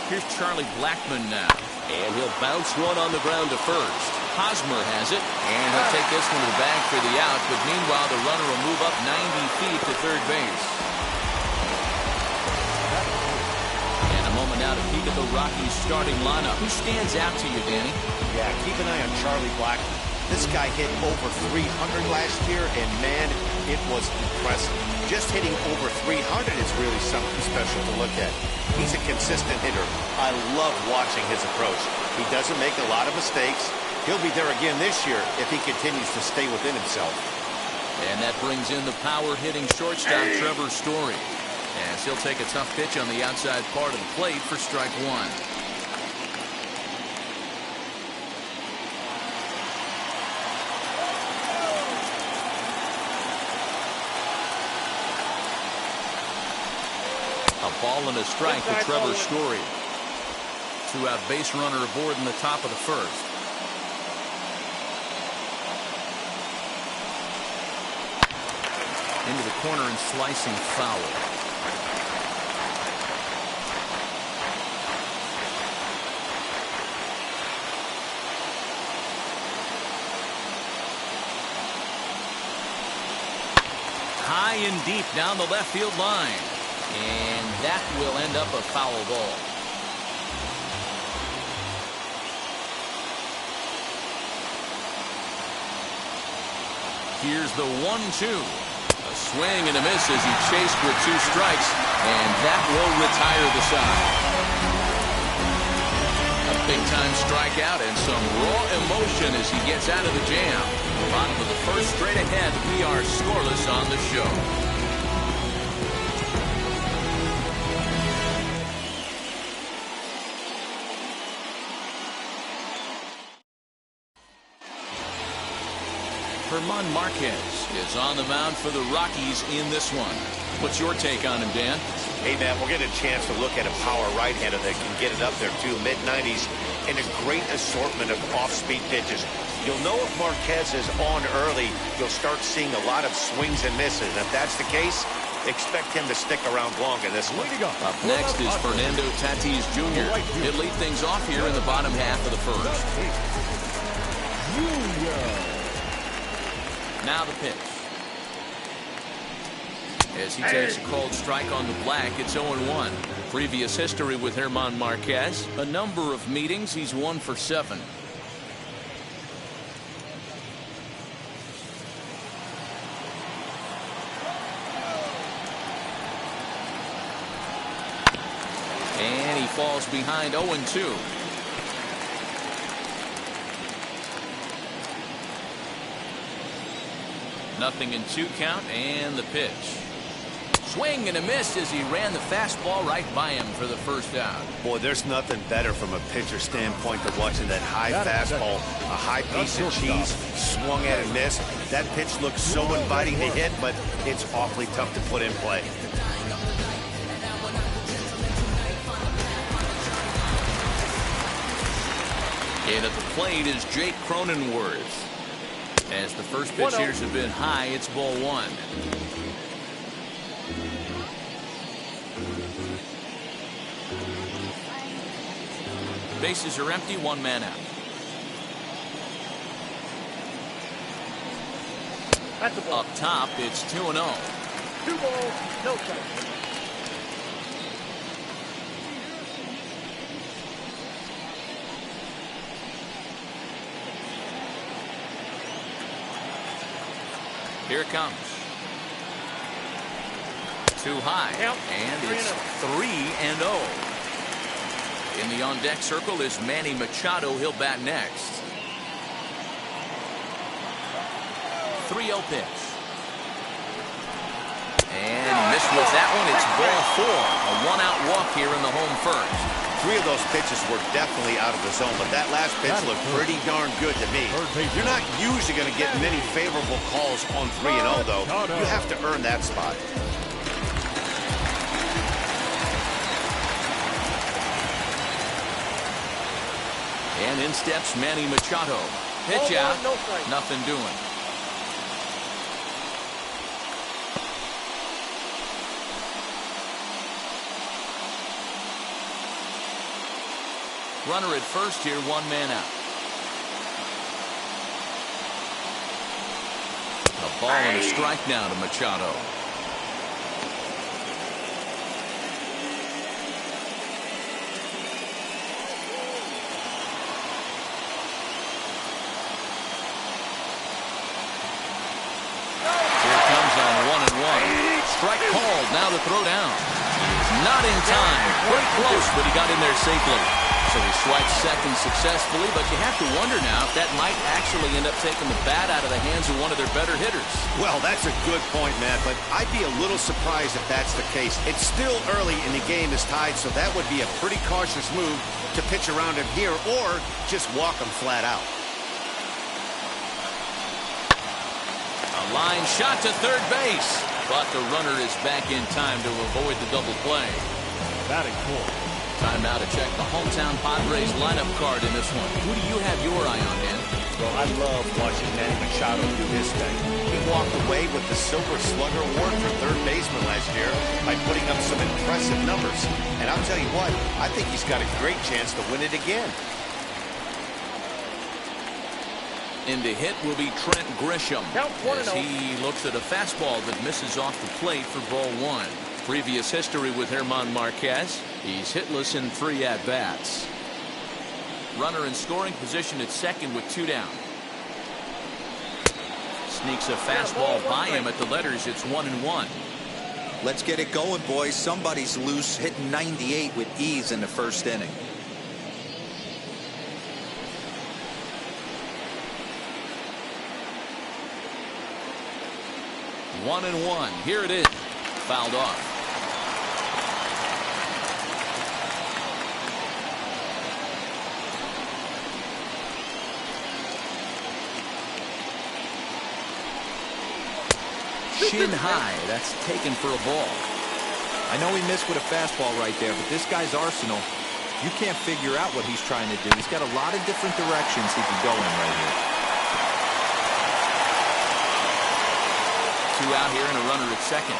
Here's Charlie Blackmon now. And he'll bounce one on the ground to first. Hosmer has it, and he'll take this one to the bag for the out, but meanwhile the runner will move up 90 feet to third base. And a moment now to peek at the Rockies starting lineup. Who stands out to you, Danny? Yeah, keep an eye on Charlie Blackmon. This guy hit over 300 last year, and man, it was impressive. Just hitting over 300 is really something special to look at. He's a consistent hitter. I love watching his approach. He doesn't make a lot of mistakes. He'll be there again this year if he continues to stay within himself. And that brings in the power-hitting shortstop, Trevor Story, as he'll take a tough pitch on the outside part of the plate for strike one. A ball and a strike to Trevor Story. 2-out base runner aboard in the top of the first. Into the corner and slicing foul. high and deep down the left field line. And that will end up a foul ball. Here's the 1-2. A swing and a miss as he chased with 2 strikes, and that will retire the side. A big-time strikeout and some raw emotion as he gets out of the jam. Bottom of the first, straight ahead. We are scoreless on the show. German Marquez is on the mound for the Rockies in this one. What's your take on him, Dan? Hey, man, we're getting a chance to look at a power right-hander that can get it up there, too. Mid-90s and a great assortment of off-speed pitches. You'll know if Marquez is on early, you'll start seeing a lot of swings and misses. And if that's the case, expect him to stick around long in this one. Up next is Fernando Tatis Jr. He'll lead things off here in the bottom half of the first. Now the pitch. As he takes a called strike on the black, it's 0-1. Previous history with German Marquez. A number of meetings, he's 1 for 7. And he falls behind 0-2. Nothing in 2 count, and the pitch. Swing and a miss as he ran the fastball right by him for the first out. Boy, there's nothing better from a pitcher standpoint than watching that high fastball, a high piece of cheese, swung at and missed. That pitch looks so inviting to hit, but it's awfully tough to put in play. And at the plate is Jake Cronenworth. As the first pitch here has been high, it's ball 1. Bases are empty, 1 man out. Up top, it's 2-0. 2 balls, no strikes. Here it comes. Too high. And it's 3-0. In the on-deck circle is Manny Machado. He'll bat next. 3-0 pitch. And he missed with that one. It's ball 4. A 1-out walk here in the home first. 3 of those pitches were definitely out of the zone, but that last pitch looked pretty darn good to me. You're not usually going to get many favorable calls on 3-0, though. You have to earn that spot. And in steps Manny Machado. Pitch out. Nothing doing. Runner at first here, 1 man out. A ball and a strike now to Machado. Here it comes on 1-1. Strike called, now the throw down. Not in time, pretty close, but he got in there safely. So he swipes second successfully, but you have to wonder now if that might actually end up taking the bat out of the hands of one of their better hitters. Well, that's a good point, Matt, but I'd be a little surprised if that's the case. It's still early and the game is tied, so that would be a pretty cautious move to pitch around him here or just walk him flat out. A line shot to third base, but the runner is back in time to avoid the double play. Batting fourth. Time now to check the hometown Padres lineup card in this one. Who do you have your eye on, Dan? Well, I love watching Manny Machado do his thing. He walked away with the Silver Slugger Award for third baseman last year by putting up some impressive numbers. And I'll tell you what, I think he's got a great chance to win it again. In to hit will be Trent Grisham as he looks at a fastball that misses off the plate for ball one. Previous history with German Marquez. He's hitless in 3 at-bats. Runner in scoring position at second with 2 down. Sneaks a fastball by him at the letters. It's 1-1. Let's get it going, boys. Somebody's loose, hitting 98 with ease in the first inning. One and one. Here it is. Fouled off. Shin high. That's taken for a ball. I know he missed with a fastball right there, but this guy's arsenal, you can't figure out what he's trying to do. He's got a lot of different directions he can go in right here. 2 out here and a runner at second.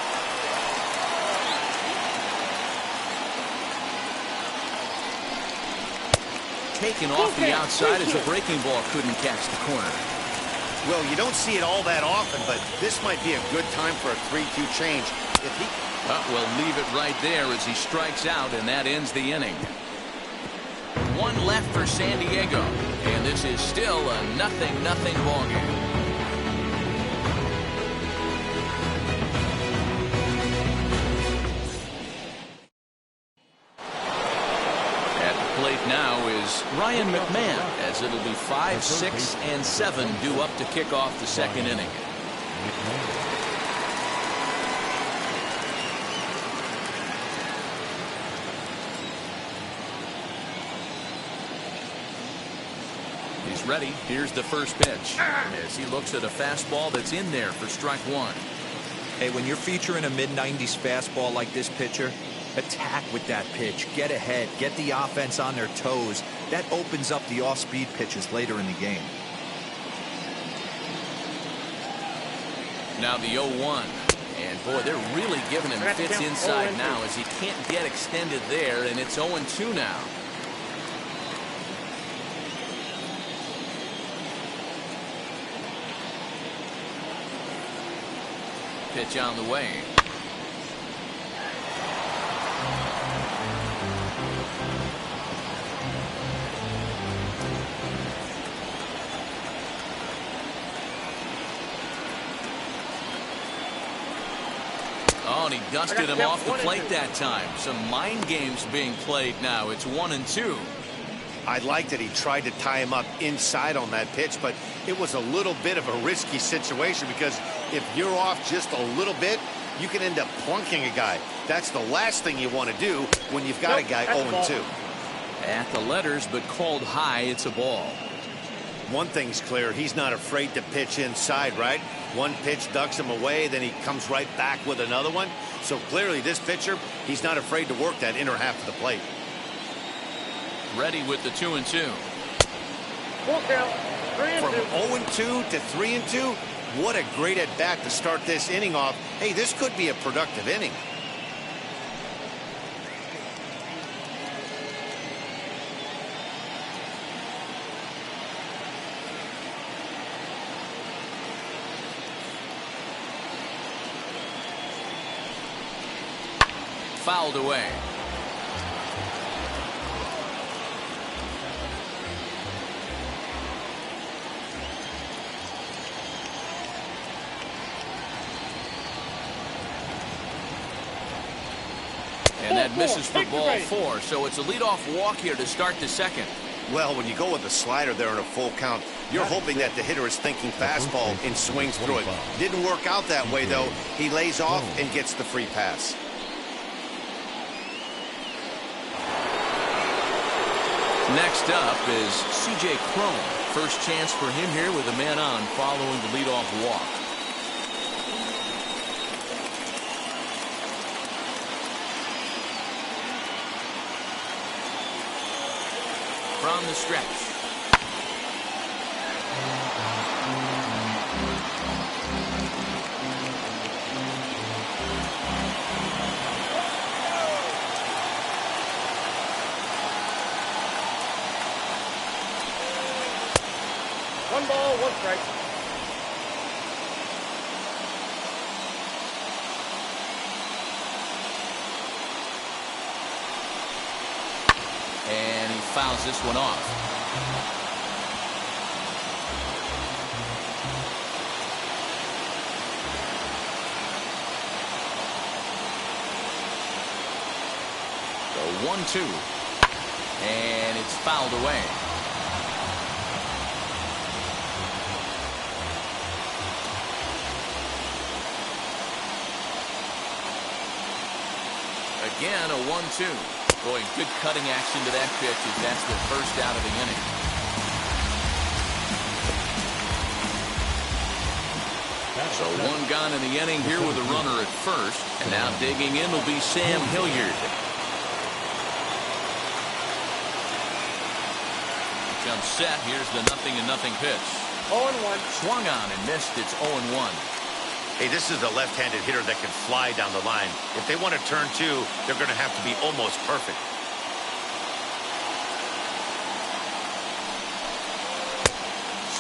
Taken off the outside as a breaking ball couldn't catch the corner. Well, you don't see it all that often, but this might be a good time for a 3-2 change. If he... We'll leave it right there as he strikes out, and that ends the inning. 1 left for San Diego, and this is still a 0-0 ball game. Now is Ryan McMahon, as it'll be 5, 6, and 7 due up to kick off the second inning. He's ready. Here's the first pitch as he looks at a fastball that's in there for strike 1. Hey, when you're featuring a mid-90s fastball like this pitcher, attack with that pitch. Get ahead. Get the offense on their toes. That opens up the off-speed pitches later in the game. Now the 0-1. And, boy, they're really giving him fits inside now as he can't get extended there, and it's 0-2 now. Pitch on the way. Oh, and he dusted him off the plate that time. Some mind games being played now. It's 1-2. I liked that he tried to tie him up inside on that pitch, but it was a little bit of a risky situation because if you're off just a little bit, you can end up plunking a guy. That's the last thing you want to do when you've got a guy 0-2. At the letters, but called high. It's a ball. One thing's clear. He's not afraid to pitch inside, right? One pitch ducks him away, then he comes right back with another one. So clearly this pitcher, he's not afraid to work that inner half of the plate. Ready with the 2-2. From 0-2 to 3-2, what a great at bat to start this inning off. Hey, this could be a productive inning. Fouled away. And that misses for ball 4, so it's a leadoff walk here to start the second. Well, when you go with a slider there in a full count, you're hoping that the hitter is thinking fastball and swings through it. Didn't work out that way, though. He lays off and gets the free pass. Next up is C.J. Cron. First chance for him here with a man on following the leadoff walk. From the stretch. one strike. And he fouls this one off. The 1-2. And it's fouled away. Again, a 1-2. Boy, good cutting action to that pitch as that's the first out of the inning. So one gone in the inning here with a runner at first. And now digging in will be Sam Hilliard. Jump set. Here's the 0-0 pitch. 0-1. Swung on and missed. It's 0-1. Hey, this is a left-handed hitter that can fly down the line. If they want to turn two, they're going to have to be almost perfect.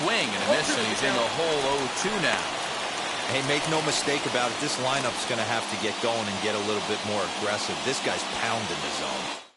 Swing and a miss, and he's in the hole 0-2 now. Hey, make no mistake about it. This lineup's going to have to get going and get a little bit more aggressive. This guy's pounding the zone.